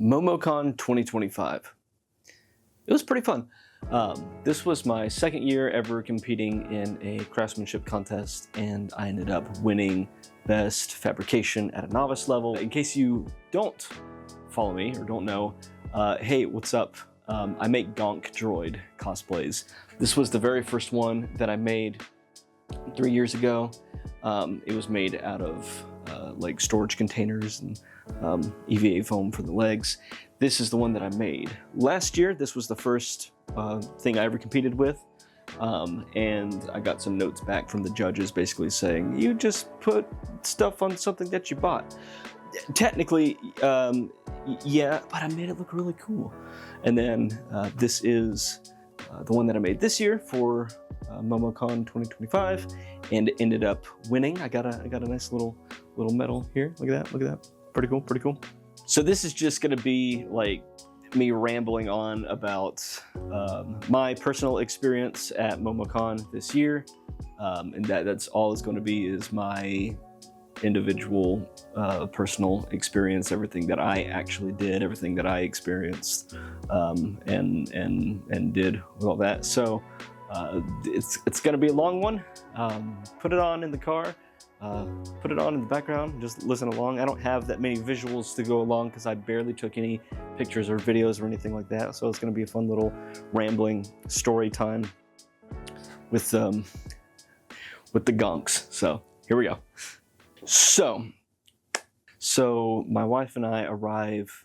Momocon 2025. It was pretty fun. This was my second year ever competing in a craftsmanship contest, and I ended up winning best fabrication at a novice level. In case you don't follow me or don't know, hey, what's up? I make Gonk droid cosplays. This was the very first one that I made 3 years ago. It was made out of like storage containers and EVA foam for the legs. This is the one that I made. Last year, this was the first thing I ever competed with. And I got some notes back from the judges basically saying, you just put stuff on something that you bought. Technically, yeah, but I made it look really cool. And then this is the one that I made this year for Momocon 2025, and it ended up winning. I got a nice little medal here. Look at that. Pretty cool. So this is just gonna be like me rambling on about my personal experience at Momocon this year, and that's all it's going to be, is my individual personal experience, everything that I actually did, everything that I experienced, and did with all that. So it's going to be a long one. Put it on in the car. Put it on in the background, just listen along. I don't have that many visuals to go along because I barely took any pictures or videos or anything like that. So it's going to be a fun little rambling story time with the gonks. So here we go. So my wife and I arrive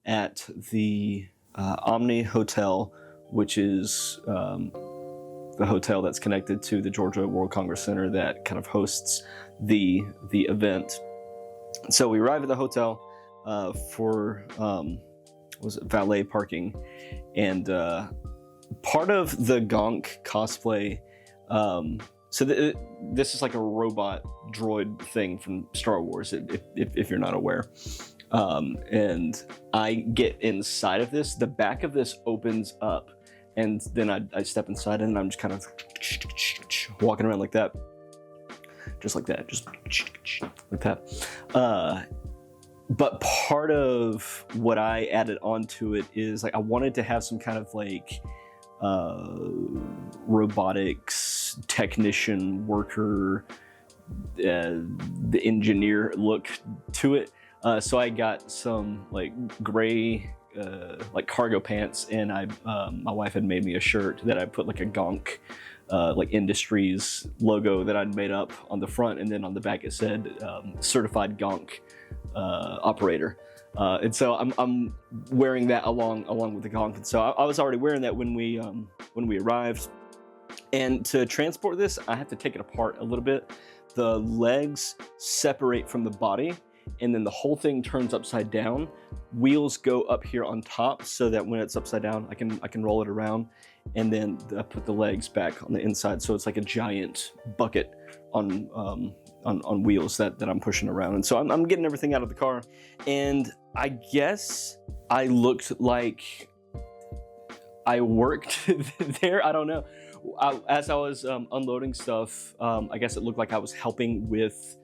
at the Omni Hotel, which is the hotel that's connected to the Georgia World Congress Center that kind of hosts the event. So we arrive at the hotel for was it valet parking, and part of the Gonk cosplay. So this is like a robot droid thing from Star Wars, if you're not aware. And I get inside of this. The back of this opens up, and then I step inside, and I'm just kind of walking around like that. Just like that, just like that. But part of what I added onto it is like I wanted to have some kind of like robotics technician worker, the engineer look to it. So I got some like gray like cargo pants, and my wife had made me a shirt that I put like a Gonk like Industries logo that I'd made up on the front, and then on the back it said certified Gonk operator. And so I'm wearing that along with the Gonk. And so I was already wearing that when we arrived. And to transport this, I have to take it apart a little bit. The legs separate from the body, and then the whole thing turns upside down. Wheels go up here on top so that when it's upside down, I can roll it around, and then I put the legs back on the inside, so it's like a giant bucket on wheels that I'm pushing around. And so I'm getting everything out of the car, and I guess I looked like I worked there. I don't know. As I was unloading stuff, I guess it looked like I was helping with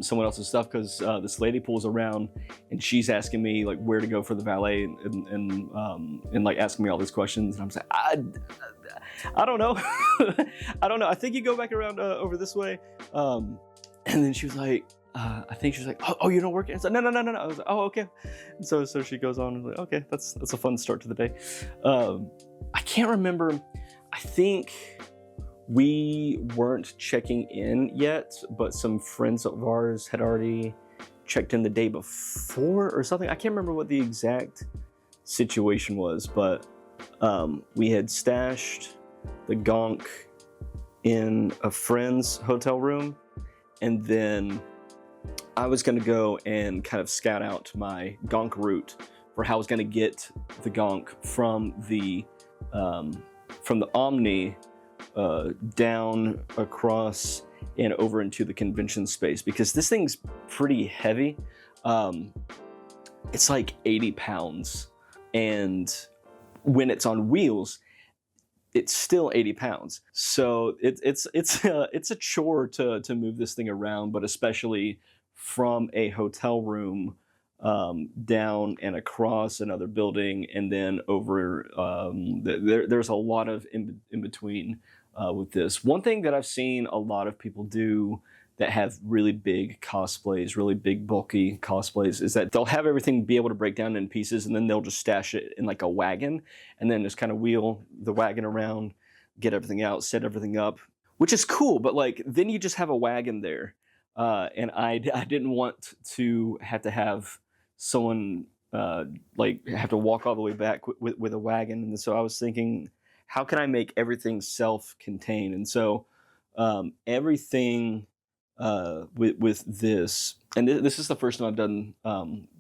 someone else's stuff, because this lady pulls around and she's asking me like where to go for the valet, and like asking me all these questions, and I'm saying I don't know. I don't know. I think you go back around over this way. And then she was like, I think she was like, oh, you don't work? I said, no. I was like, oh, okay. And so she goes on and like, okay, that's a fun start to the day. I can't remember. I think we weren't checking in yet, but some friends of ours had already checked in the day before or something. I can't remember what the exact situation was, but we had stashed the Gonk in a friend's hotel room, and then I was going to go and kind of scout out my Gonk route for how I was going to get the Gonk from the Omni down across and over into the convention space, because this thing's pretty heavy. It's like 80 pounds, and when it's on wheels, it's still 80 pounds. So it's a chore to move this thing around, but especially from a hotel room down and across another building, and then over. There's a lot of in between with this. One thing that I've seen a lot of people do that have really big cosplays, really big bulky cosplays, is that they'll have everything be able to break down in pieces, and then they'll just stash it in like a wagon, and then just kind of wheel the wagon around, get everything out, set everything up, which is cool. But like then you just have a wagon there, and I didn't want to have someone like have to walk all the way back with a wagon, and so I was thinking, how can I make everything self-contained? And so everything with this, and this is the first time I've done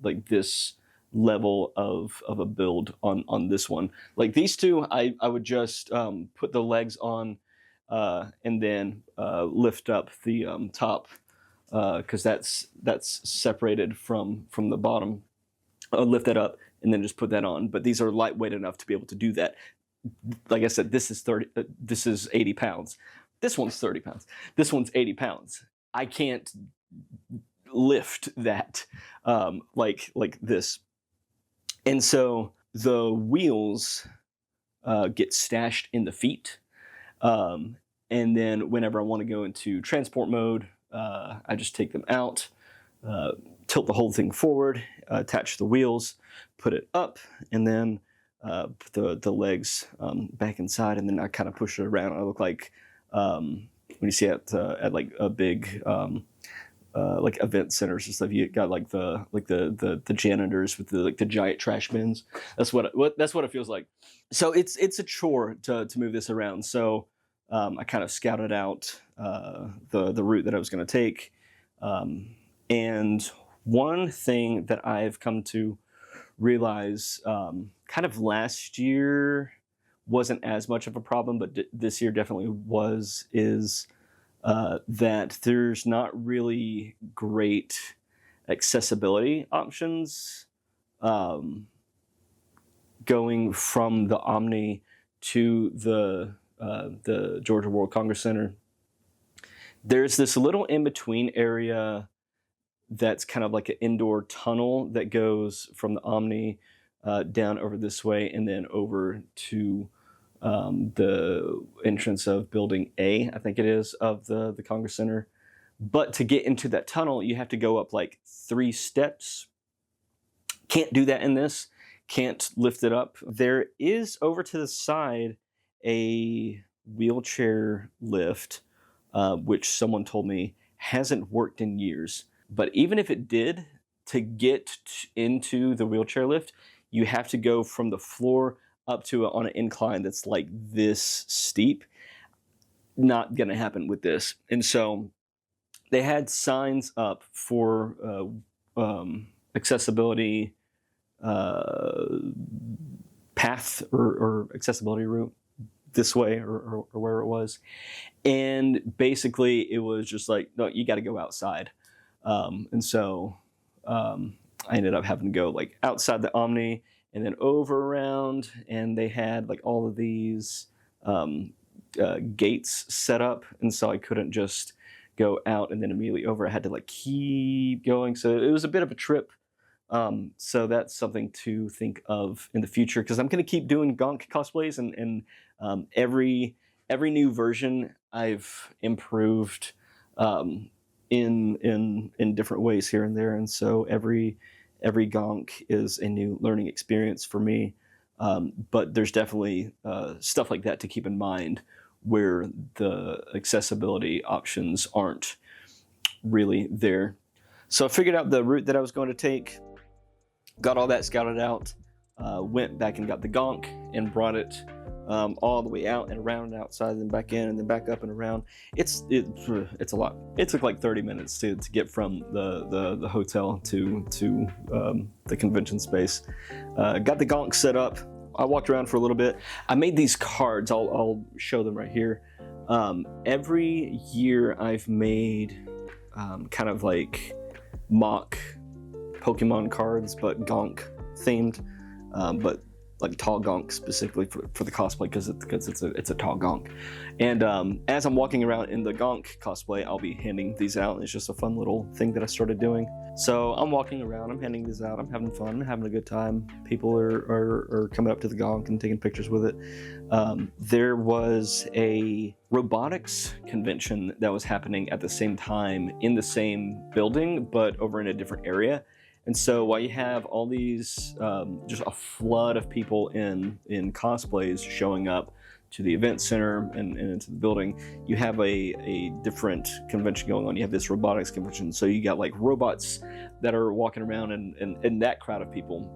like this level of a build on this one. Like these two, I would just put the legs on and then lift up the top, because that's separated from the bottom. Lift that up and then just put that on. But these are lightweight enough to be able to do that. Like I said, this is 80 pounds. This one's 30 pounds. This one's 80 pounds. I can't lift that like this. And so the wheels get stashed in the feet. And then whenever I want to go into transport mode, I just take them out, tilt the whole thing forward, attach the wheels, put it up, and then put the legs back inside, and then I kind of push it around. I look like when you see at like a big like event centers and stuff, you got like the janitors with the giant trash bins. That's what it feels like. So it's a chore to move this around. So I kind of scouted out the route that I was going to take, and one thing that I've come to realize kind of last year wasn't as much of a problem, but this year definitely is that there's not really great accessibility options going from the Omni to the Georgia World Congress Center. There's this little in-between area that's kind of like an indoor tunnel that goes from the Omni down over this way and then over to the entrance of Building A, I think it is, of the Congress Center. But to get into that tunnel, you have to go up like 3 steps. Can't do that in this. Can't lift it up. There is over to the side a wheelchair lift, which someone told me hasn't worked in years. But even if it did, to get into the wheelchair lift, you have to go from the floor up to on an incline that's like this steep. Not going to happen with this. And so they had signs up for accessibility path or accessibility route this way or where it was. And basically it was just like, no, you got to go outside. And so I ended up having to go like outside the Omni and then over around, and they had like all of these gates set up, and so I couldn't just go out and then immediately over. I had to like keep going, so it was a bit of a trip. So that's something to think of in the future, because I'm going to keep doing Gonk cosplays, and every new version I've improved in different ways here and there, and so every Gonk is a new learning experience for me. But there's definitely stuff like that to keep in mind where the accessibility options aren't really there. So I figured out the route that I was going to take, got all that scouted out, went back and got the Gonk and brought it all the way out and around and outside and then back in and then back up and around. It's a lot. It took like 30 minutes to get from the hotel to the convention space. Got the Gonk set up. I walked around for a little bit. I made these cards. I'll show them right here. Every year I've made kind of like mock Pokemon cards, but Gonk themed. But like tall gonk specifically for the cosplay because it's a tall gonk. And as I'm walking around in the gonk cosplay, I'll be handing these out. It's just a fun little thing that I started doing. So I'm walking around, I'm handing these out, I'm having fun, I'm having a good time. People are coming up to the gonk and taking pictures with it. There was a robotics convention that was happening at the same time in the same building, but over in a different area. And so while you have all these, just a flood of people in cosplays showing up to the event center and into the building, you have a different convention going on. You have this robotics convention. So you got like robots that are walking around and that crowd of people.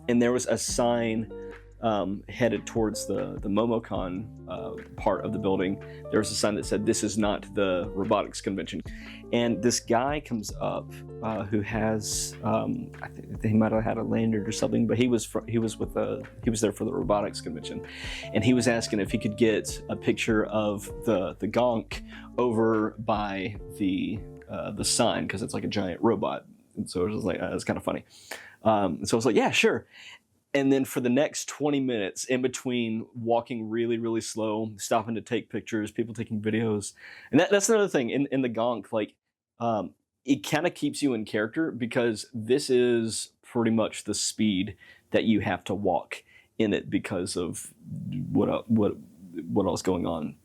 And there was a sign headed towards the Momocon part of the building. There was a sign that said, "This is not the robotics convention." And this guy comes up who has, I think he might have had a lanyard or something, but he was there for the robotics convention, and he was asking if he could get a picture of the gonk over by the sign because it's like a giant robot. And so it was like it's kind of funny. So I was like, yeah, sure. And then for the next 20 minutes, in between walking really, really slow, stopping to take pictures, people taking videos. And that's another thing in the gonk, like it kind of keeps you in character because this is pretty much the speed that you have to walk in it because of what else going on.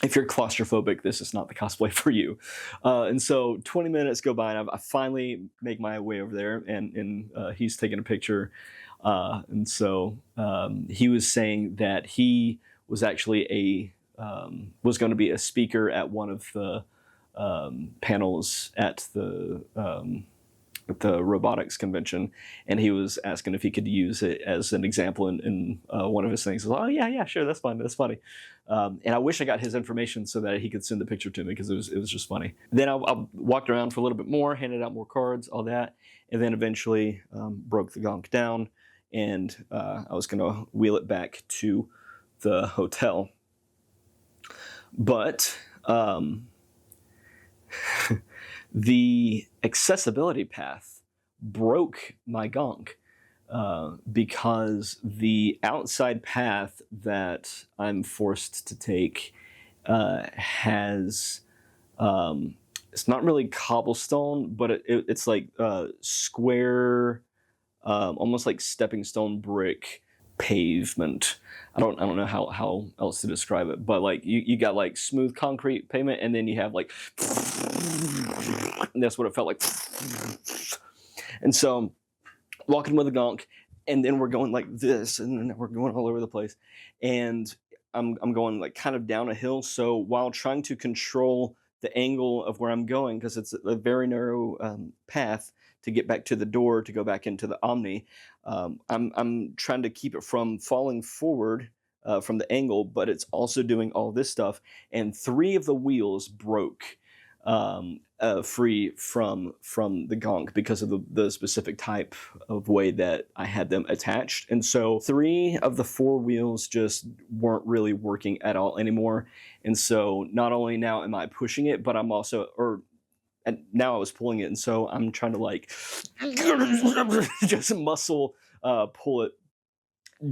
If you're claustrophobic, this is not the cosplay for you. And so 20 minutes go by and I finally make my way over there and he's taking a picture. And so he was saying that he was actually was going to be a speaker at one of the panels at the robotics convention, and he was asking if he could use it as an example in one of his things. I was like, oh yeah, sure, that's fine, that's funny. And I wish I got his information so that he could send the picture to me because it was just funny. Then I walked around for a little bit more, handed out more cards, all that, and then eventually broke the gonk down. And I was going to wheel it back to the hotel. But the accessibility path broke my gonk because the outside path that I'm forced to take has... it's not really cobblestone, but it's like square... almost like stepping stone brick pavement. I don't know how else to describe it, but like you got like smooth concrete pavement, and then you have like, and that's what it felt like. And so walking with a gonk, and then we're going like this, and then we're going all over the place, and I'm going like kind of down a hill. So while trying to control the angle of where I'm going, because it's a very narrow path to get back to the door to go back into the Omni, I'm trying to keep it from falling forward from the angle, but it's also doing all this stuff. And 3 of the wheels broke free from the gonk because of the specific type of way that I had them attached. And so 3 of the 4 wheels just weren't really working at all anymore. And so not only now am I pushing it, but I'm also, and now I was pulling it, and so I'm trying to like just muscle pull it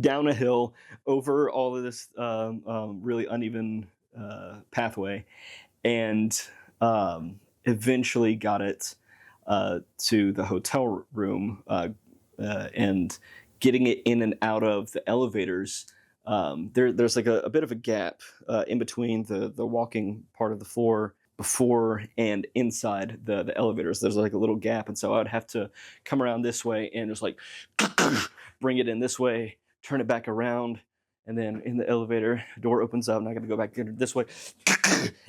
down a hill over all of this really uneven pathway, and eventually got it to the hotel room, and getting it in and out of the elevators. There's like a bit of a gap in between the walking part of the floor before and inside the elevators. There's like a little gap, and so I would have to come around this way and just like bring it in this way, turn it back around, and then in the elevator, door opens up, and I got to go back this way,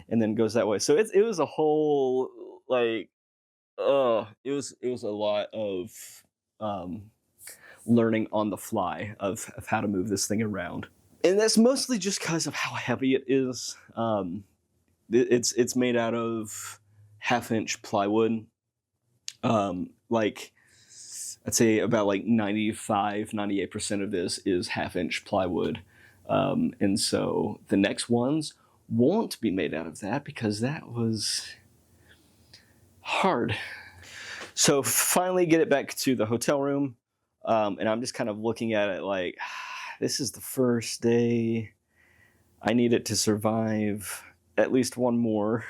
and then goes that way. So it was a whole like, it was a lot of learning on the fly of how to move this thing around, and that's mostly just because of how heavy it is. It's made out of 1/2-inch plywood. Like I'd say about like 98% of this is 1/2-inch plywood. And so the next ones won't be made out of that because that was hard. So finally get it back to the hotel room. And I'm just kind of looking at it like, this is the first day. I need it to survive at least one more,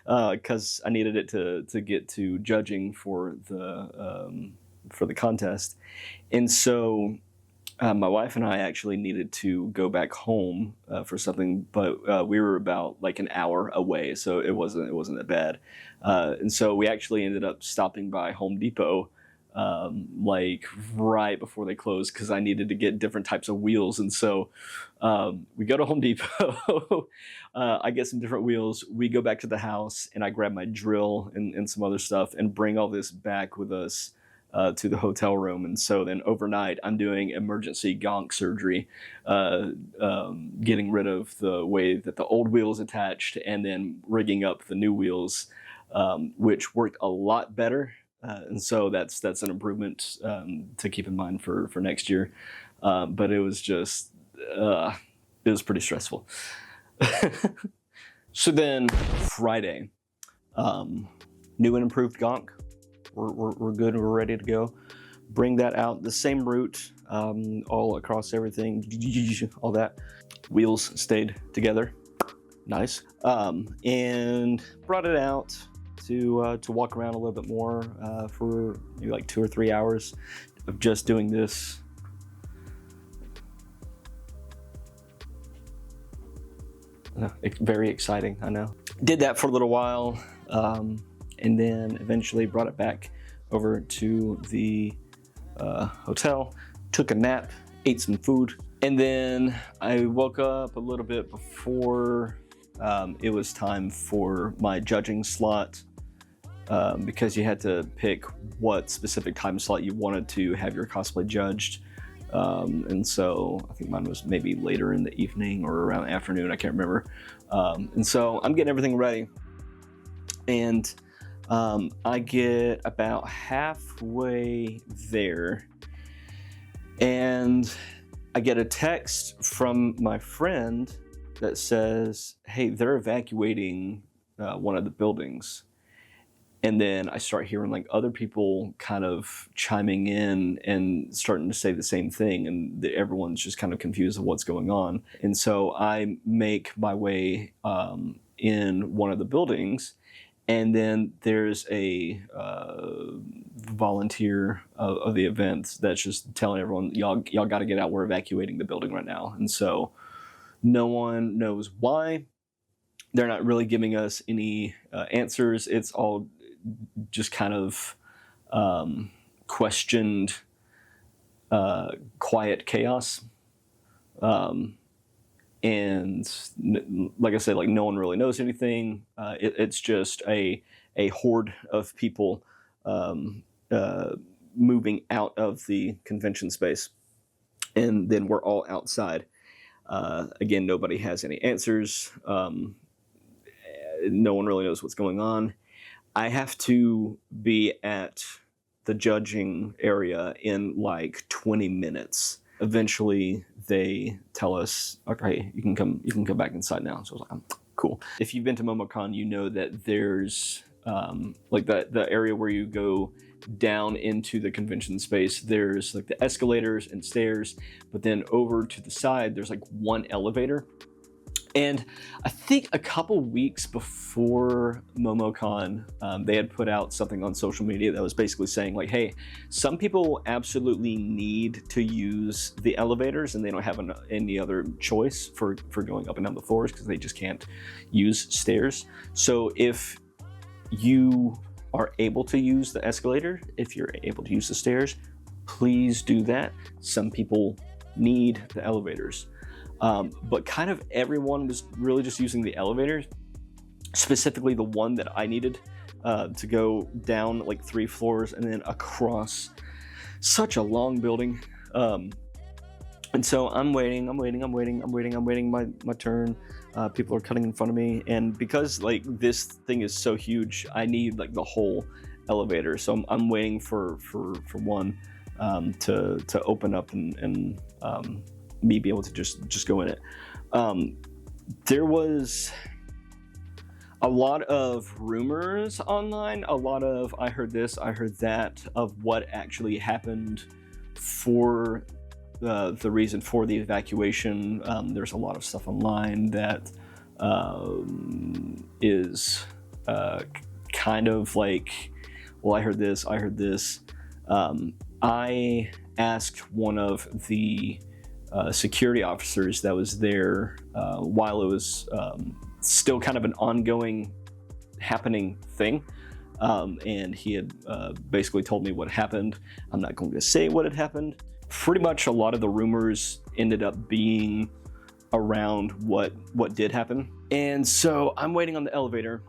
because I needed it to get to judging for the contest. And so my wife and I actually needed to go back home for something, but we were about like an hour away, so it wasn't that bad. And so we actually ended up stopping by Home Depot like right before they closed, because I needed to get different types of wheels. And so we go to Home Depot. I get some different wheels. We go back to the house, and I grab my drill and some other stuff and bring all this back with us to the hotel room. And so then overnight, I'm doing emergency gonk surgery, getting rid of the way that the old wheels attached, and then rigging up the new wheels, which worked a lot better. And so that's an improvement to keep in mind for next year. But it was just, it was pretty stressful. So then Friday, new and improved gonk. We're good. We're ready to go. Bring that out the same route, all across everything, all that. Wheels stayed together, nice. And brought it out to walk around a little bit more for maybe like 2 or 3 hours of just doing this. It's very exciting, I know. Did that for a little while. And then eventually brought it back over to the hotel, took a nap, ate some food, and then I woke up a little bit before it was time for my judging slot, because you had to pick what specific time slot you wanted to have your cosplay judged. And so I think mine was maybe later in the evening or around the afternoon, I can't remember. And so I'm getting everything ready, and I get about halfway there, and I get a text from my friend that says, hey, they're evacuating one of the buildings. And then I start hearing like other people kind of chiming in and starting to say the same thing, and everyone's just kind of confused of what's going on. And so I make my way in one of the buildings, and then there's a volunteer of the event that's just telling everyone, y'all got to get out. We're evacuating the building right now. And so no one knows why. They're not really giving us any answers. It's all just kind of questioned, quiet chaos. And like I said, like no one really knows anything. It's just a horde of people moving out of the convention space, and then we're all outside. Again, nobody has any answers. No one really knows what's going on. I have to be at the judging area in like 20 minutes. Eventually, they tell us, okay, you can come back inside now. So I was like, cool. If you've been to Momocon, you know that there's like the area where you go down into the convention space. There's like the escalators and stairs, but then over to the side, there's like one elevator. And I think a couple weeks before Momocon, they had put out something on social media that was basically saying like, hey, some people absolutely need to use the elevators and they don't have any other choice for going up and down the floors because they just can't use stairs. So if you are able to use the escalator, if you're able to use the stairs, please do that. Some people need the elevators. But kind of everyone was really just using the elevators, specifically the one that I needed to go down like 3 floors and then across such a long building. And so I'm waiting my turn. People are cutting in front of me, and because like this thing is so huge, I need like the whole elevator. So I'm waiting for one to open up and me be able to just go in it. There was A lot of rumors online, a lot of I heard this, I heard that, of what actually happened for the reason for the evacuation. There's a lot of stuff online that is kind of like, well, I heard this, I heard this. I asked one of the security officers that was there while it was still kind of an ongoing happening thing. And he had basically told me what happened. I'm not going to say what had happened. Pretty much a lot of the rumors ended up being around what did happen. And so I'm waiting on the elevator.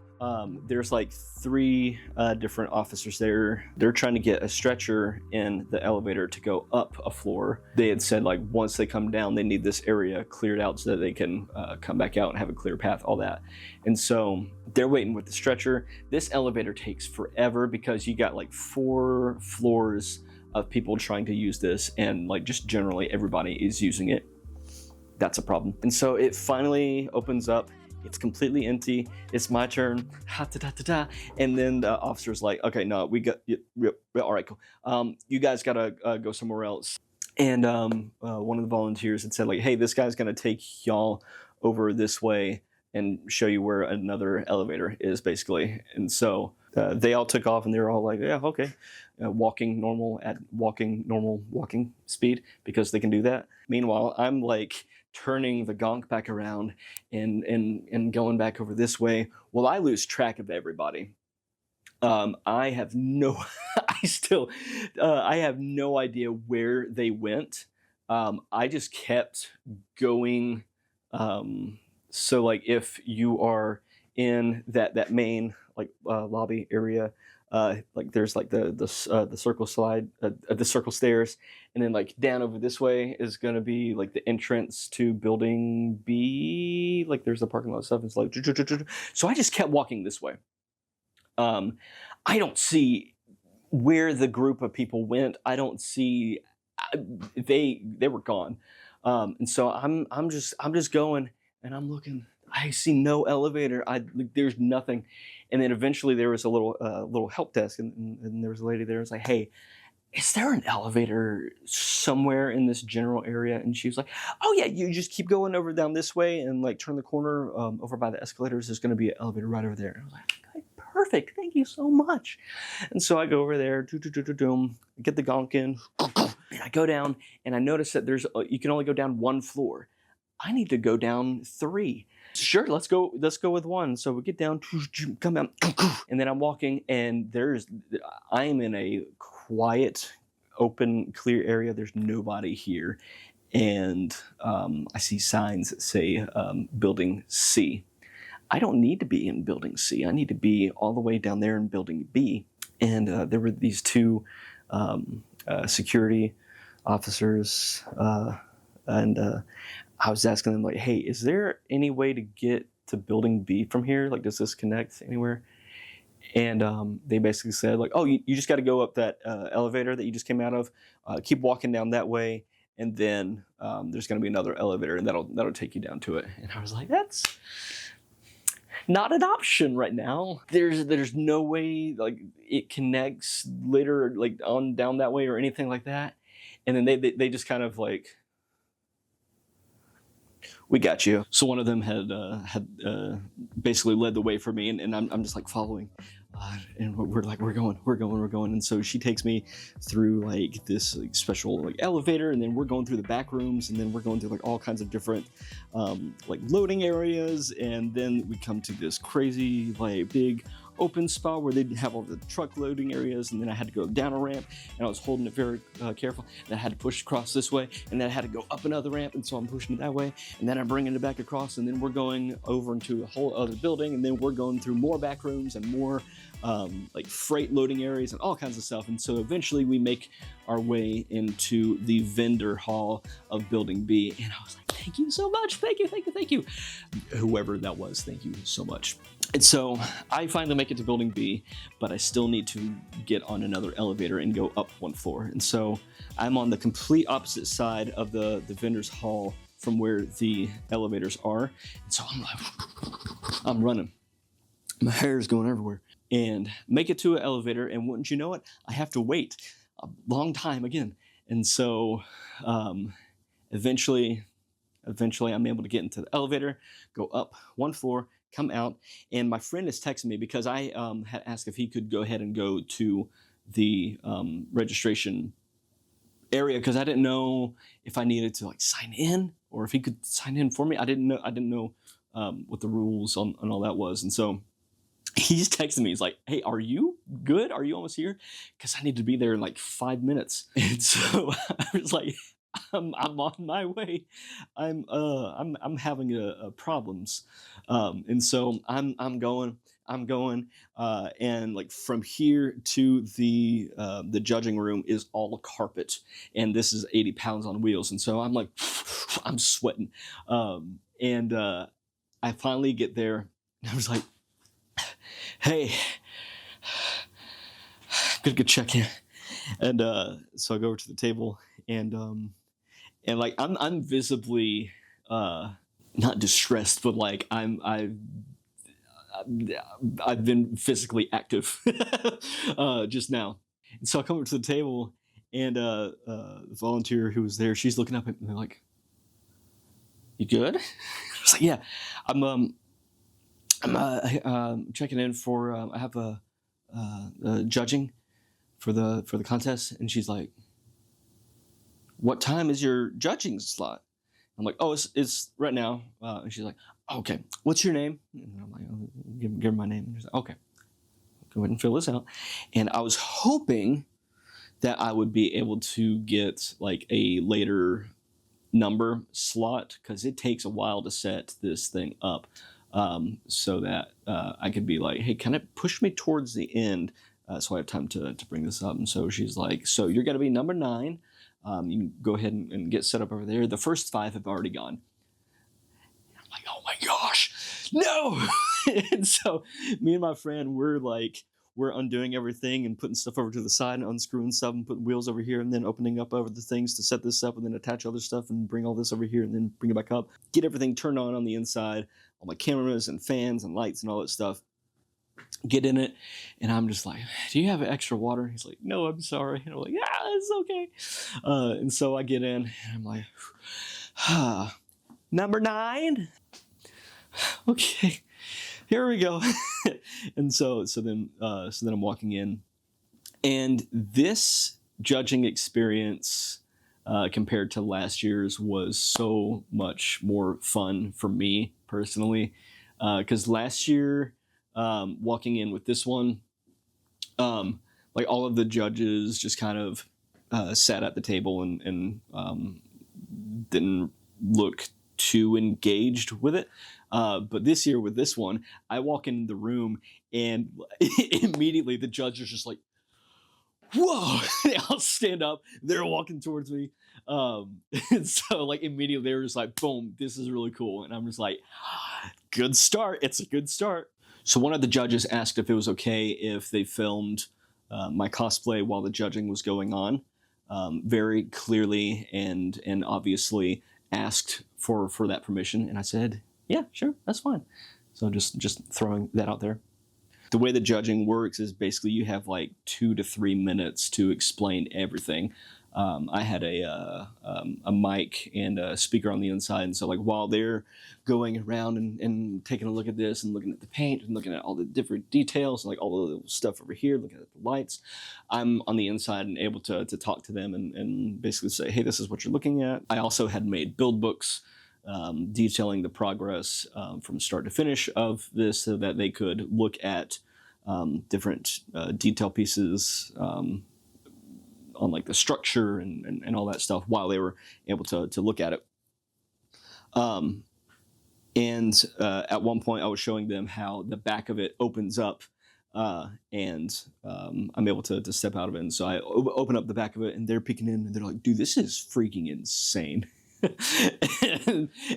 There's like 3 different officers there. They're trying to get a stretcher in the elevator to go up a floor. They had said like once they come down, they need this area cleared out so that they can come back out and have a clear path, all that. And so they're waiting with the stretcher. This elevator takes forever because you got like 4 floors of people trying to use this, and like just generally everybody is using it. That's a problem. And so it finally opens up. It's completely empty. It's my turn. Ha, da, da, da, da. And then the officer's like, okay, no, we got, all right, cool. You guys gotta go somewhere else. And one of the volunteers had said like, hey, this guy's gonna take y'all over this way and show you where another elevator is, basically. And so they all took off, and they were all like, yeah, okay. Walking normal walking speed, because they can do that. Meanwhile, I'm like turning the gonk back around and going back over this way. Well, I lose track of everybody. I have no, I have no idea where they went. I just kept going. So like if you are in that main like lobby area, like there's like the circle slide, the circle stairs, and then like down over this way is gonna be like the entrance to building B. Like there's the parking lot stuff. It's like, so I just kept walking this way. I don't see where the group of people went. I don't see, they were gone. And so I'm just going, and I'm looking. I see no elevator. There's nothing. And then eventually there was a little help desk, and there was a lady there. It's like, hey, is there an elevator somewhere in this general area? And she was like, oh yeah, you just keep going over down this way and like turn the corner over by the escalators. There's going to be an elevator right over there. And I was like, okay, perfect. Thank you so much. And so I go over there, get the gonk in, and I go down, and I notice that you can only go down 1 floor. I need to go down 3. Sure, let's go with 1. So we get down, come down, and then I'm walking, and I am in a quiet, open, clear area. There's nobody here. And I see signs that say building C. I don't need to be in building C. I need to be all the way down there in building B. And there were these 2 security officers, and I was asking them like, hey, is there any way to get to building B from here? Like, does this connect anywhere? And they basically said like, oh, you just got to go up that elevator that you just came out of, keep walking down that way, and then there's going to be another elevator, and that'll take you down to it. And I was like, that's not an option right now. There's no way like it connects later, like on down that way or anything like that. And then they just kind of like, we got you. So one of them had basically led the way for me, and I'm just like following, and we're going. And so she takes me through like this like special like elevator, and then we're going through the back rooms, and then we're going through like all kinds of different like loading areas, and then we come to this crazy like big open spot where they have all the truck loading areas, and then I had to go down a ramp, and I was holding it very careful, and I had to push across this way, and then I had to go up another ramp, and so I'm pushing it that way, and then I'm bringing it back across, and then we're going over into a whole other building, and then we're going through more back rooms and more like freight loading areas and all kinds of stuff. And so eventually we make our way into the vendor hall of building B, and I was like, thank you so much, thank you, whoever that was, thank you so much. And so I finally make it to building B, but I still need to get on another elevator and go up 1 floor. And so I'm on the complete opposite side of the vendor's hall from where the elevators are. And so I'm running. My hair is going everywhere. And make it to an elevator, and wouldn't you know it, I have to wait a long time again. And so um, eventually I'm able to get into the elevator, go up one floor, come out, and my friend is texting me because I had asked if he could go ahead and go to the registration area because I didn't know if I needed to like sign in or if he could sign in for me. I didn't know what the rules on all that was, and so he's texting me. He's like, "Hey, are you good? Are you almost here? Because I need to be there in like 5 minutes." And so I was like, I'm on my way. I'm having a problems, and so I'm going, and like from here to the judging room is all carpet, and this is 80 pounds on wheels, and so I'm like, I'm sweating, and I finally get there. And I was like, "Hey, good check in," and so I go over to the table and like I'm visibly not distressed, but like I've been physically active just now. And so I come over to the table, and the volunteer who was there, she's looking up at me like, "You good?" I was like, "Yeah, I'm checking in for I have a judging for the contest," and she's like, "What time is your judging slot?" I'm like, "Oh, it's right now." And she's like, "Okay, what's your name?" And I'm like, "Oh, give her my name." And she's like, "Okay, go ahead and fill this out." And I was hoping that I would be able to get like a later number slot because it takes a while to set this thing up, so that I could be like, "Hey, can it push me towards the end so I have time to bring this up?" And so she's like, "So you're going to be number 9. You can go ahead and get set up over there. The first 5 have already gone." I'm like, "Oh my gosh, no!" And so me and my friend, we're undoing everything and putting stuff over to the side and unscrewing stuff and putting wheels over here and then opening up over the things to set this up and then attach other stuff and bring all this over here and then bring it back up. Get everything turned on the inside, all my cameras and fans and lights and all that stuff. Get in it, and I'm just like, "Do you have extra water?" He's like, "No, I'm sorry." And I'm like, "Yeah, it's okay." And so I get in, and I'm like, "Number 9, okay, here we go." And so then I'm walking in, and this judging experience compared to last year's was so much more fun for me personally, because last year, walking in with this one, like all of the judges just kind of sat at the table and didn't look too engaged with it. But this year with this one, I walk in the room and immediately the judge is just like, "Whoa!" They all stand up. They're walking towards me. And so like immediately they were just like, "Boom, this is really cool." And I'm just like, "Good start. It's a good start." So one of the judges asked if it was okay if they filmed my cosplay while the judging was going on. Very clearly and obviously asked for that permission, and I said, "Yeah, sure, that's fine." So just throwing that out there. The way the judging works is basically you have like 2 to 3 minutes to explain everything. I had a mic and a speaker on the inside, and so like while they're going around and taking a look at this and looking at the paint and looking at all the different details and like all the stuff over here, looking at the lights, I'm on the inside and able to talk to them and basically say, "Hey, this is what you're looking at." I also had made build books detailing the progress from start to finish of this so that they could look at different detail pieces on like the structure and all that stuff while they were able to look at it. And at one point I was showing them how the back of it opens up and I'm able to step out of it. And so I open up the back of it and they're peeking in and they're like, "Dude, this is freaking insane."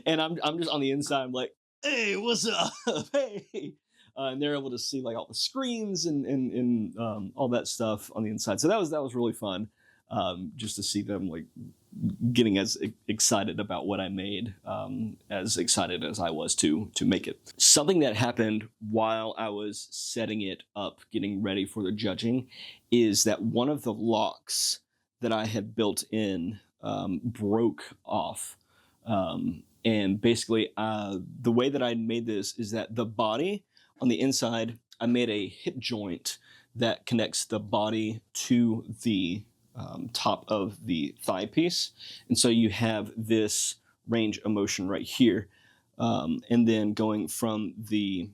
and I'm just on the inside. I'm like, "Hey, what's up?" Hey. And they're able to see like all the screens and all that stuff on the inside. So that was really fun. just to see them like getting as excited about what I made, as excited as I was to make it. Something that happened while I was setting it up, getting ready for the judging, is that one of the locks that I had built in broke off. And basically, the way that I made this is that the body on the inside, I made a hip joint that connects the body to the top of the thigh piece. And so you have this range of motion right here. And then going from the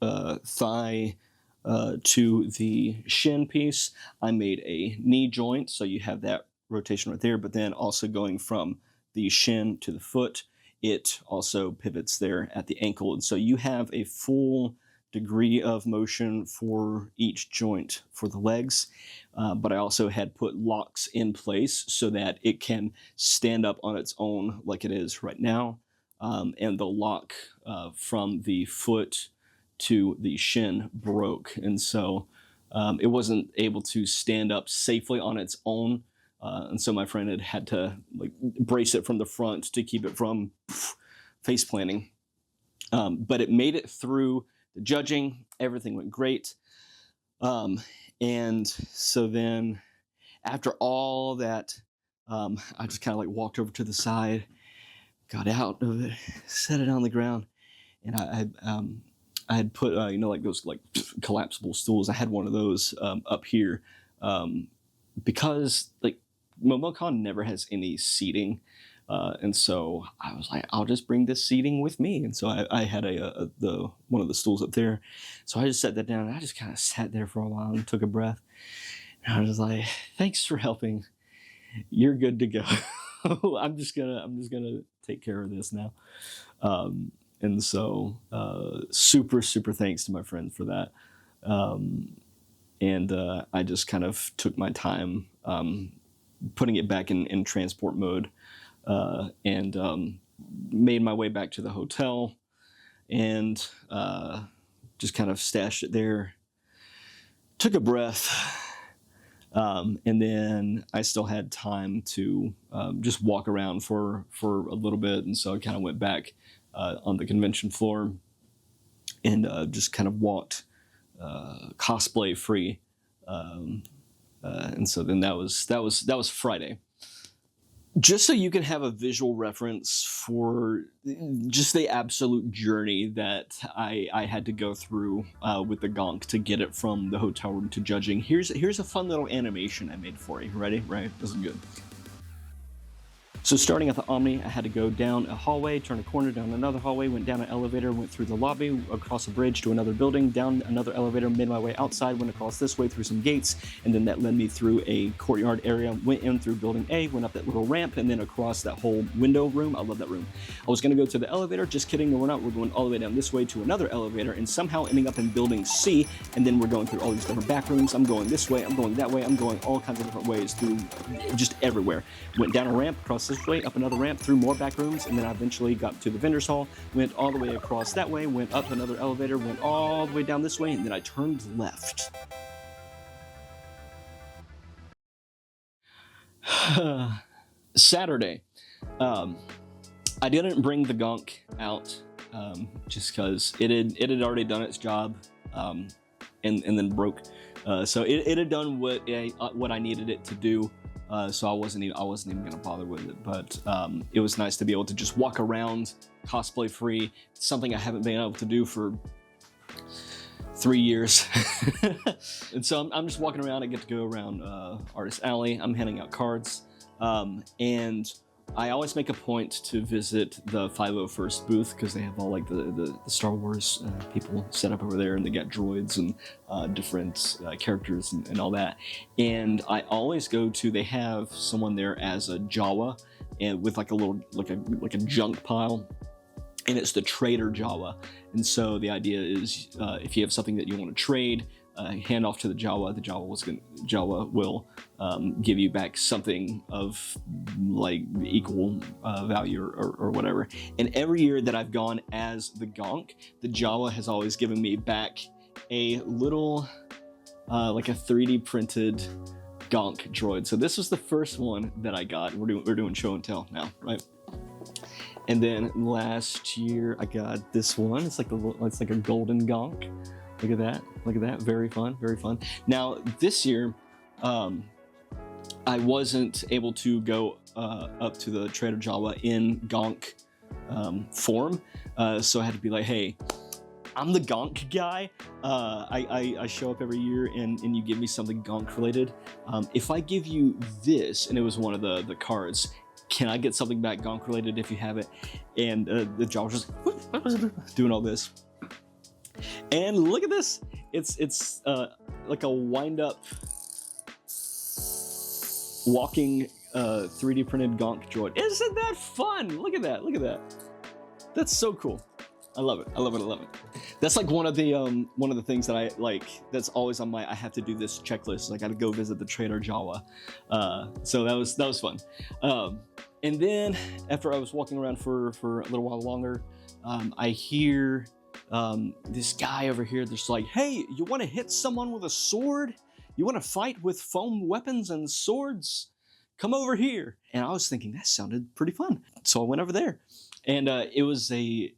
thigh to the shin piece, I made a knee joint. So you have that rotation right there, but then also going from the shin to the foot, it also pivots there at the ankle. And so you have a full degree of motion for each joint for the legs. But I also had put locks in place so that it can stand up on its own like it is right now. And the lock from the foot to the shin broke. And so it wasn't able to stand up safely on its own. And so my friend had to like brace it from the front to keep it from face planting. But it made it through the judging. Everything went great. And so then after all that, I just kind of like walked over to the side, got out of it, set it on the ground, and I had put like those like collapsible stools. I had one of those up here because like Momocon never has any seating. And so I was like, I'll just bring this seating with me. And so I had one of the stools up there. So I just set that down and I just kind of sat there for a while and took a breath. And I was like, thanks for helping. You're good to go. I'm just gonna take care of this now. And so super thanks to my friend for that. And I just kind of took my time putting it back in transport mode. And made my way back to the hotel and just kind of stashed it there. Took a breath, and then I still had time to just walk around for a little bit. And so I kind of went back on the convention floor and just kind of walked cosplay free. And so then that was Friday. Just so you can have a visual reference for just the absolute journey that I had to go through with the gonk to get it from the hotel room to judging. Here's a fun little animation I made for you. Ready? Right? This is good. So starting at the Omni, I had to go down a hallway, turn a corner, down another hallway, went down an elevator, went through the lobby, across a bridge to another building, down another elevator, made my way outside, went across this way through some gates, and then that led me through a courtyard area, went in through building A, went up that little ramp, and then across that whole window room. I love that room. I was going to go to the elevator, just kidding, no we're not. We're going all the way down this way to another elevator, and somehow ending up in building C, and then we're going through all these different back rooms. I'm going this way, I'm going that way, I'm going all kinds of different ways through just everywhere. Went down a ramp, across this way, up another ramp, through more back rooms, and then I eventually got to the vendor's hall, went all the way across that way, went up another elevator, went all the way down this way, and then I turned left. Saturday. I didn't bring the gonk out just because it had already done its job and then broke. So it had done what I needed it to do. So I wasn't even gonna bother with it, but it was nice to be able to just walk around cosplay free. It's something I haven't been able to do for 3 years. And so I'm just walking around. I get to go around Artist Alley. I'm handing out cards, and I always make a point to visit the 501st booth because they have all like the Star Wars people set up over there, and they got droids and different characters and all that. And I always go to, they have someone there as a Jawa and with like a little like a junk pile, and it's the trader Jawa. And so the idea is if you have something that you want to trade, hand off to the Jawa. The Jawa will give you back something of like equal value or whatever. And every year that I've gone as the gonk, the Jawa has always given me back a little like a 3D printed gonk droid. So this was the first one that I got. We're doing show and tell now, right? And then last year I got this one. It's like a golden gonk. Look at that. Look at that. Very fun. Very fun. Now this year, I wasn't able to go up to the Trader Jawa in gonk form, so I had to be like, hey, I'm the gonk guy. I show up every year and you give me something gonk related. If I give you this, and it was one of the cards, can I get something back gonk related if you have it? And the Jawa was just doing all this. And look at this. It's like a wind up walking 3D printed gonk droid. Isn't that fun? Look at that. Look at that. That's so cool. I love it. I love it. I love it. That's like one of the things that I like. That's always on my I have to do this checklist. I got to go visit the Trader Jawa. So that was fun. And then after I was walking around for a little while longer, I hear this guy over here that's like, hey, you want to hit someone with a sword? You want to fight with foam weapons and swords? Come over here. And I was thinking that sounded pretty fun. So I went over there. And it was a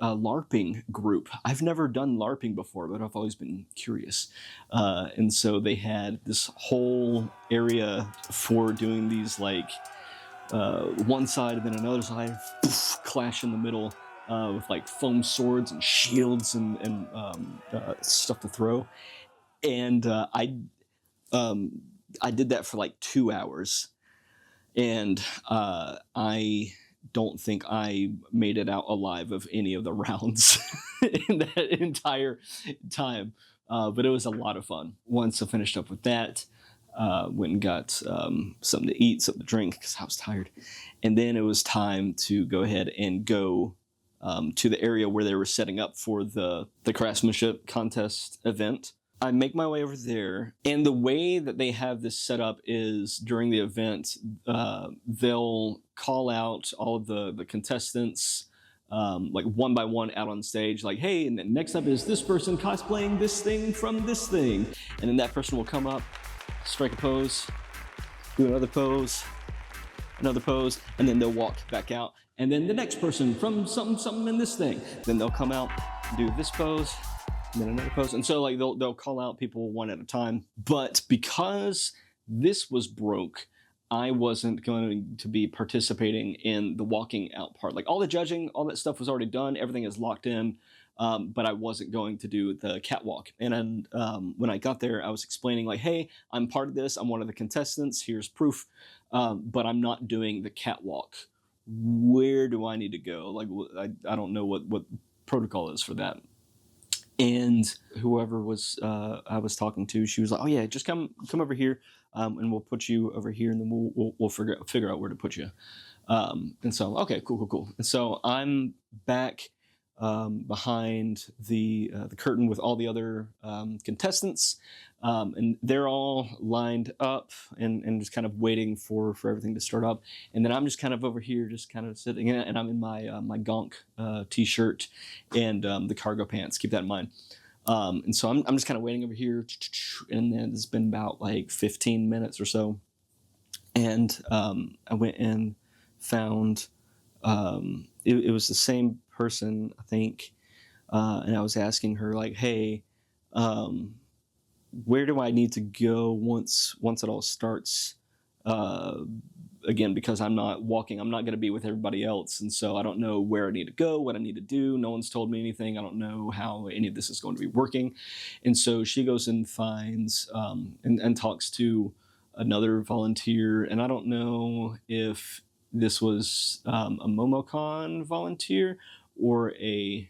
LARPing group. I've never done LARPing before, but I've always been curious. And so they had this whole area for doing these, like, one side and then another side, poof, clash in the middle with like foam swords and shields and stuff to throw. And I did that for like 2 hours, and I don't think I made it out alive of any of the rounds in that entire time. But it was a lot of fun. Once I finished up with that, went and got something to eat, something to drink, because I was tired. And then it was time to go ahead and go to the area where they were setting up for the craftsmanship contest event. I make my way over there, and the way that they have this set up is during the event, they'll call out all of the contestants, like one by one out on stage, like, hey, and then next up is this person cosplaying this thing from this thing. And then that person will come up, strike a pose, do another pose, and then they'll walk back out. And then the next person from something in this thing, then they'll come out, do this pose, and then another pose. And so like they'll call out people one at a time. But because this was broke, I wasn't going to be participating in the walking out part. Like all the judging, all that stuff was already done. Everything is locked in. But I wasn't going to do the catwalk. And when I got there, I was explaining like, hey, I'm part of this. I'm one of the contestants. Here's proof. But I'm not doing the catwalk. Where do I need to go? Like, I don't know what protocol is for that. And whoever was I was talking to, she was like, oh yeah, just come over here, and we'll put you over here, and then we'll figure out where to put you. And so, okay, cool. And so I'm back behind the curtain with all the other contestants, and they're all lined up and just kind of waiting for everything to start up. And then I'm just kind of over here, just kind of sitting, and I'm in my my gonk t-shirt and the cargo pants. Keep that in mind. And so I'm just kind of waiting over here, and then it's been about like 15 minutes or so, and I went and found it was the same person, I think, and I was asking her like, hey, where do I need to go once it all starts again, because I'm not walking, I'm not going to be with everybody else, and so I don't know where I need to go, what I need to do. No one's told me anything. I don't know how any of this is going to be working. And so she goes and finds and talks to another volunteer, and I don't know if this was a Momocon volunteer or the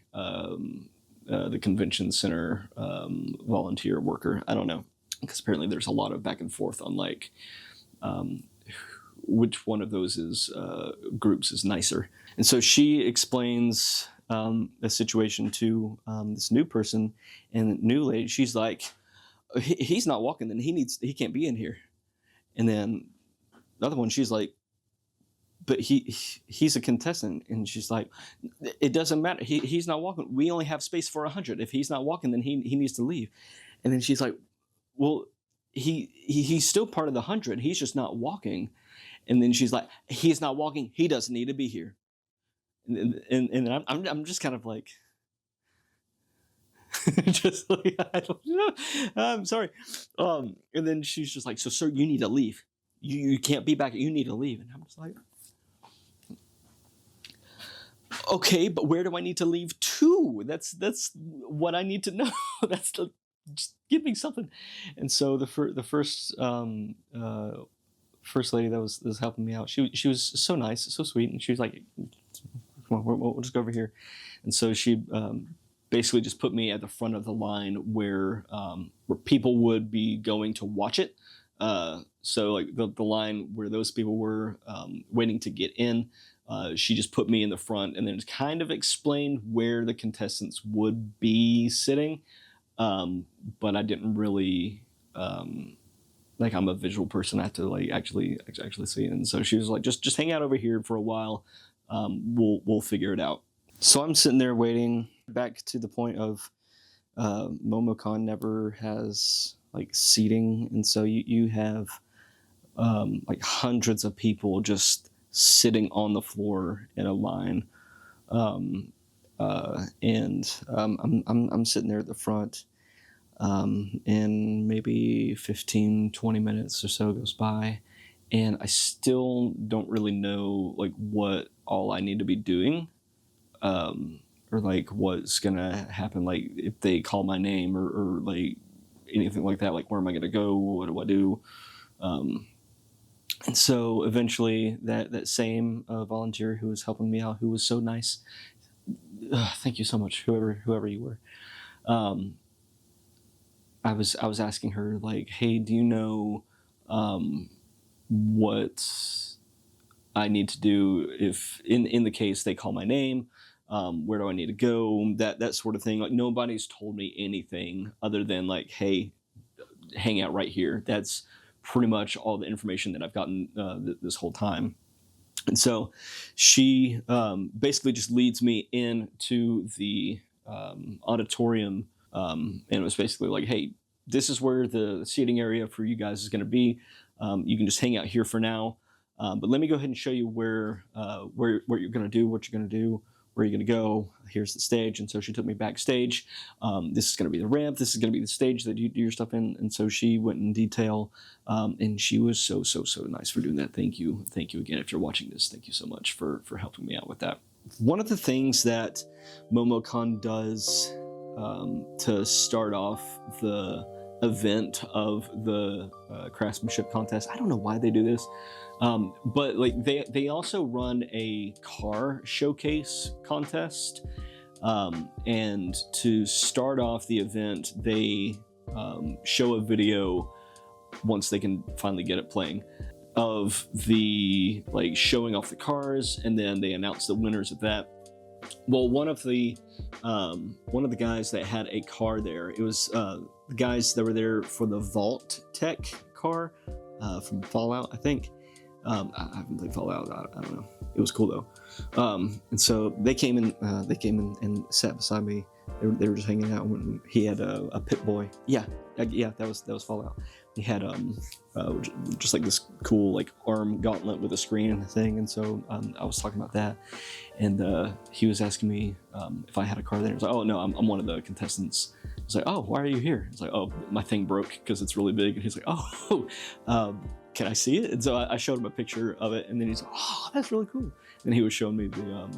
convention center volunteer worker. I don't know, because apparently there's a lot of back and forth on like which one of those groups is nicer. And so she explains a situation to this new person, and the new lady, she's like, he's not walking, then he can't be in here. And then the other one, she's like, but he's a contestant, and she's like, it doesn't matter. He's not walking. We only have space for 100. If he's not walking, then he needs to leave. And then she's like, well, he's still part of the 100. He's just not walking. And then she's like, he's not walking. He doesn't need to be here. And I'm just kind of like, just like, I don't know. I'm sorry. And then she's just like, so sir, you need to leave. You can't be back. You need to leave. And I'm just like, okay, but where do I need to leave to? That's what I need to know. Just give me something. And so the first first lady that was helping me out, she was so nice, so sweet, and she was like, come on, we'll just go over here. And so she basically just put me at the front of the line where people would be going to watch it. So like the line where those people were waiting to get in, she just put me in the front and then kind of explained where the contestants would be sitting. But I didn't really, like, I'm a visual person. I have to like actually see it. And so she was like, just hang out over here for a while. We'll figure it out. So I'm sitting there waiting, back to the point of Momocon never has like seating, and so you have like hundreds of people just sitting on the floor in a line, and I'm sitting there at the front, and maybe 15-20 minutes or so goes by, and I still don't really know like what all I need to be doing, or like what's gonna happen, like if they call my name or like anything like that, like where am I gonna go, what do I do. And so eventually that same volunteer who was helping me out, who was so nice, thank you so much, whoever you were, I was asking her like, hey, do you know what I need to do if in the case they call my name, where do I need to go, that sort of thing. Like nobody's told me anything other than like, hey, hang out right here. That's pretty much all the information that I've gotten this whole time. And so she basically just leads me into the auditorium, and it was basically like, hey, this is where the seating area for you guys is going to be. You can just hang out here for now, but let me go ahead and show you where you're going to do, what you're going to do, where you're going to go. Here's the stage. And so she took me backstage. This is going to be the ramp. This is going to be the stage that you do your stuff in. And so she went in detail, and she was so nice for doing that. Thank you again. If you're watching this, thank you so much for helping me out with that. One of the things that Momocon does to start off the event of the craftsmanship contest, I don't know why they do this, but like they also run a car showcase contest, and to start off the event they show a video, once they can finally get it playing, of the like showing off the cars, and then they announce the winners of that. Well, one of the guys that had a car there, it was the guys that were there for the Vault Tech car from Fallout, I think. I haven't played Fallout. I don't know. It was cool though. And so they came in and sat beside me. They were just hanging out. When he had a Pit Boy. Yeah, that was Fallout. He had just like this cool like arm gauntlet with a screen and a thing. And so I was talking about that, and he was asking me if I had a car there. I was like, oh no, I'm one of the contestants. He's like, oh, why are you here? It's like, oh, my thing broke because it's really big. And he's like, oh, can I see it? And so I showed him a picture of it, and then he's like, oh, that's really cool. And he was showing me the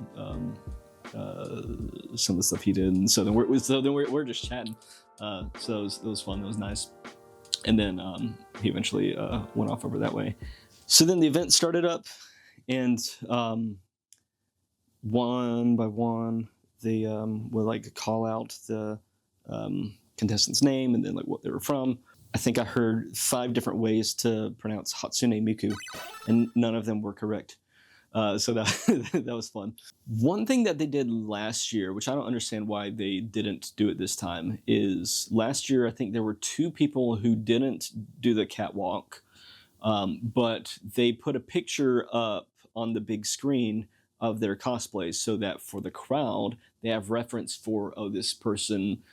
some of the stuff he did. And so then we're just chatting. So it was fun. It was nice. And then he eventually went off over that way. So then the event started up, and one by one they would like call out the contestant's name and then like what they were from. I think I heard 5 different ways to pronounce Hatsune Miku, and none of them were correct. So that was fun. One thing that they did last year, which I don't understand why they didn't do it this time, is last year I think there were 2 people who didn't do the catwalk, but they put a picture up on the big screen of their cosplays so that for the crowd they have reference for, oh, this person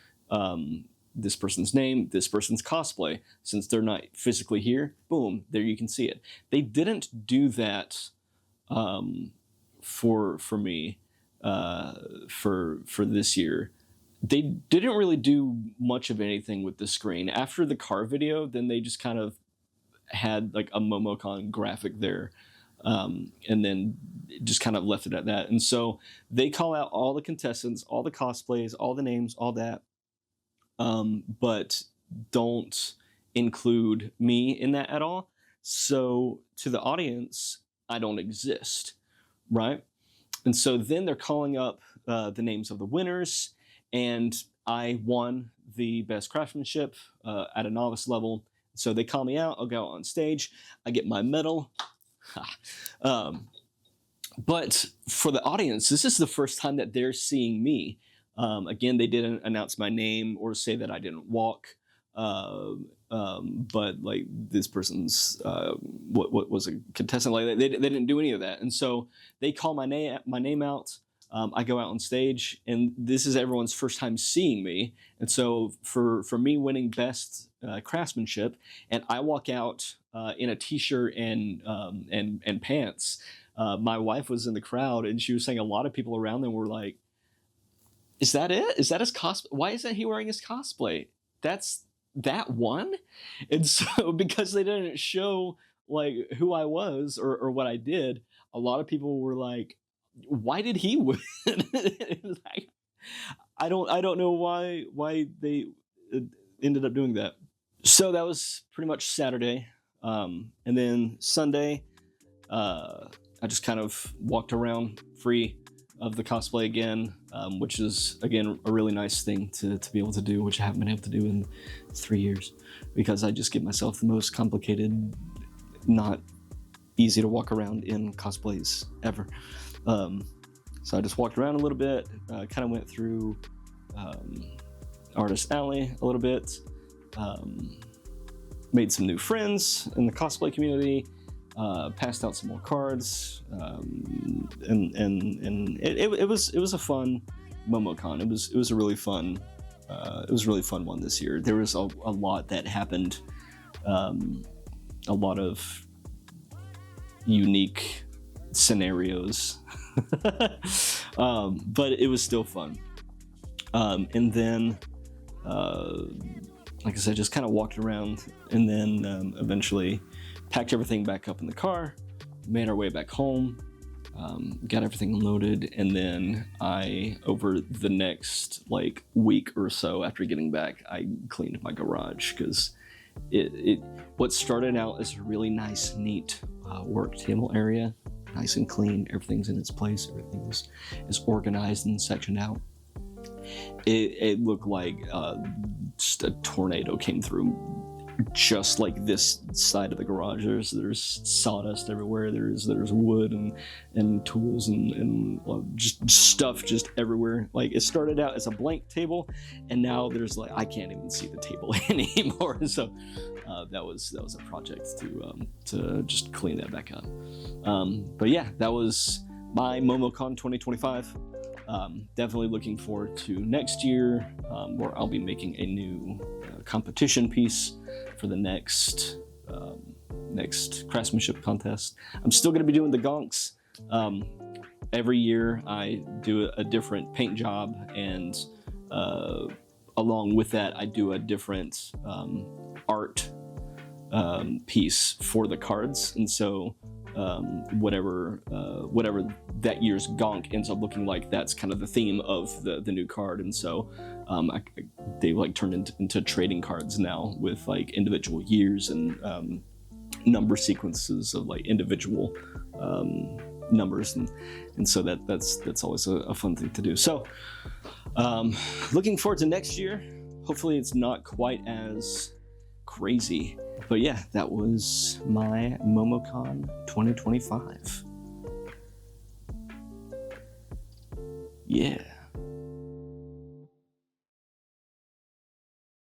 this person's name, this person's cosplay. Since they're not physically here, boom, there you can see it. They didn't do that for me for this year. They didn't really do much of anything with the screen. After the car video, then they just kind of had like a Momocon graphic there, and then just kind of left it at that. And so they call out all the contestants, all the cosplays, all the names, all that, but don't include me in that at all. So to the audience, I don't exist, right? And so then they're calling up the names of the winners, and I won the best craftsmanship at a novice level. So they call me out, I'll go on stage, I get my medal. But for the audience, this is the first time that they're seeing me. Again, they didn't announce my name or say that I didn't walk. But like this person's what was a contestant, like they didn't do any of that. And so they call my name out. I go out on stage, and this is everyone's first time seeing me. And so for me winning best craftsmanship, and I walk out in a t-shirt and pants. My wife was in the crowd, and she was saying a lot of people around them were like, "Is that it? Is that his cosplay? Why isn't he wearing his cosplay? That's that one?" And so because they didn't show like who I was or what I did, a lot of people were like, "Why did he win?" It was like, I don't know why they ended up doing that. So that was pretty much Saturday, and then Sunday, I just kind of walked around free of the cosplay again, which is again a really nice thing to be able to do, which I haven't been able to do in 3 years, because I just give myself the most complicated, not easy to walk around in cosplays ever. So I just walked around a little bit, kind of went through Artist Alley a little bit, made some new friends in the cosplay community, passed out some more cards, and it was a fun Momocon. It was a really fun one this year. There was a lot that happened, a lot of unique scenarios, but it was still fun. And then, like I said, just kind of walked around, and then eventually packed everything back up in the car, made our way back home, got everything loaded, and then over the next like week or so after getting back, I cleaned my garage, because what started out as a really nice, neat work table area, nice and clean, everything's in its place, everything is organized and sectioned out. It looked like just a tornado came through just like this side of the garage. There's sawdust everywhere, there's wood and tools and just stuff just everywhere. Like, it started out as a blank table, and now there's like, I can't even see the table anymore. So that was a project to just clean that back up. But yeah, that was my Momocon 2025. Definitely looking forward to next year, where I'll be making a new competition piece for the next craftsmanship contest. I'm still going to be doing the gonks. Every year I do a different paint job, and along with that I do a different art piece for the cards. And so whatever that year's gonk ends up looking like, that's kind of the theme of the new card. And so they like turned into trading cards now, with like individual years and number sequences of like individual numbers, and so that's always a fun thing to do. So looking forward to next year. Hopefully it's not quite as crazy. But yeah, that was my Momocon 2025. Yeah.